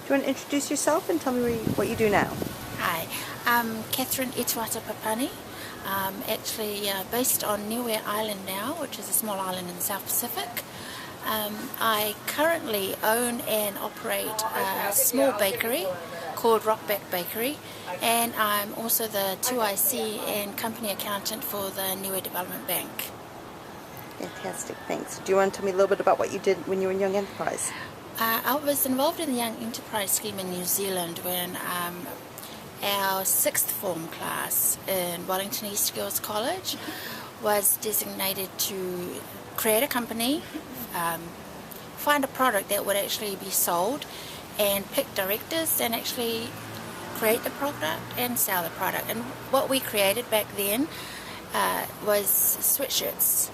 you want to introduce yourself and tell me what you do now? Hi, I'm Catherine Etuata Papani. Actually based on Niue Island now, which is a small island in the South Pacific. I currently own and operate a small bakery called Rockback Bakery, and I'm also the 2IC and company accountant for the Niue Development Bank. Fantastic, thanks. Do you want to tell me a little bit about what you did when you were in Young Enterprise? I was involved in the Young Enterprise scheme in New Zealand when our sixth form class in Wellington East Girls College was designated to create a company, find a product that would actually be sold, and pick directors and actually create the product and sell the product. And what we created back then was sweatshirts,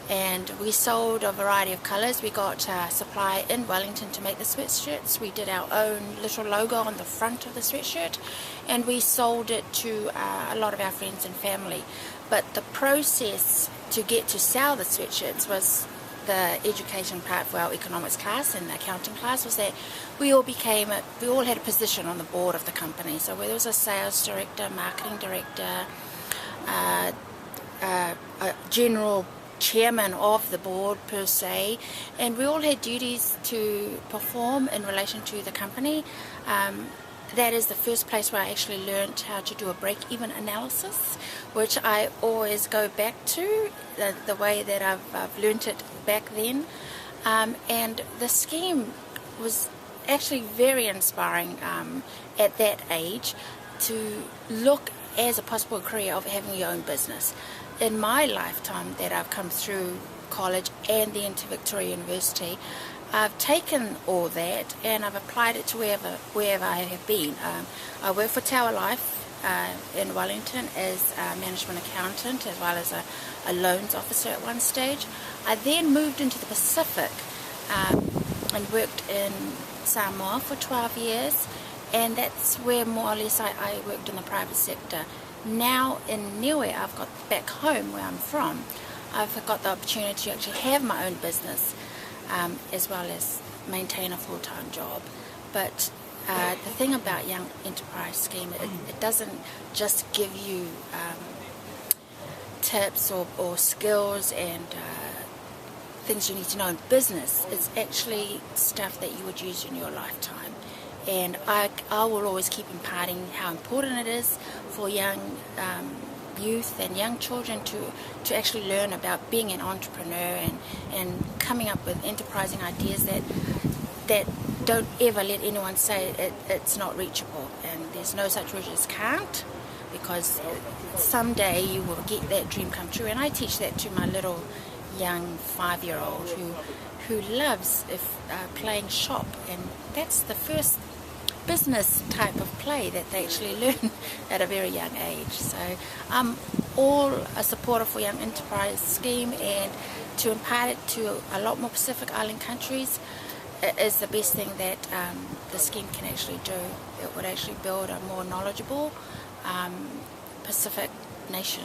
and we sold a variety of colours. We got supply in Wellington to make the sweatshirts. We did our own little logo on the front of the sweatshirt, and we sold it to a lot of our friends and family. But the process to get to sell the sweatshirts was the education part for our economics class and the accounting class, was that we all had a position on the board of the company. So there was a sales director, marketing director, a general chairman of the board per se, and we all had duties to perform in relation to the company. That is the first place where I actually learned how to do a break-even analysis, which I always go back to, the way that I've learnt it back then. And the scheme was actually very inspiring at that age, to look as a possible career of having your own business. In my lifetime that I've come through college and then to Victoria University, I've taken all that and I've applied it to wherever I have been. I work for Tower Life in Wellington as a management accountant, as well as a loans officer at one stage. I then moved into the Pacific and worked in Samoa for 12 years, and that's where more or less I worked in the private sector. Now in Niue, I've got back home where I'm from, I've got the opportunity to actually have my own business, as well as maintain a full-time job. But the thing about Young Enterprise Scheme, it doesn't just give you tips or skills and things you need to know in business. It's actually stuff that you would use in your lifetime. And I will always keep imparting how important it is for young youth and young children to actually learn about being an entrepreneur and coming up with enterprising ideas that don't ever let anyone say it's not reachable. And there's no such word as can't, because someday you will get that dream come true. And I teach that to my little young 5-year-old who loves playing shop, and that's the first business type of play that they actually learn at a very young age. So I'm all a supporter for Young Enterprise Scheme, and to impart it to a lot more Pacific Island countries is the best thing that the scheme can actually do. It would actually build a more knowledgeable Pacific nation.